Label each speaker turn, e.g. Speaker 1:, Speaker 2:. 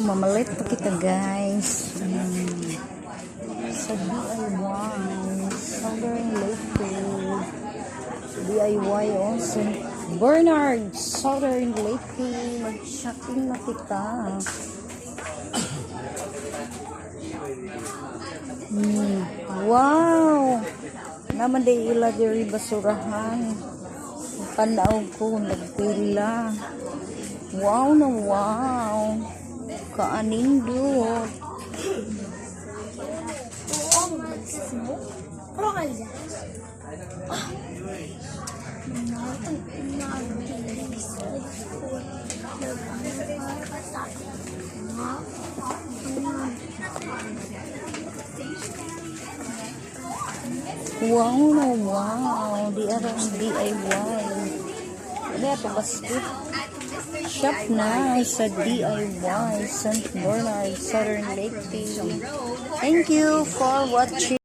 Speaker 1: Mamalit pa kita guys. Sa DIY Southern Leyte. DIY also Beenard Southern Leyte. Mag-shopping na kita. Wow, naman day ila diri basurahan. Panaw ko nagpila. Wow na wow. Kaanindot. Wow na wow. Di arang DIY. Ano ito basket? Shop na sa DIY St. Bernard Southern Leyte. Thank you for watching.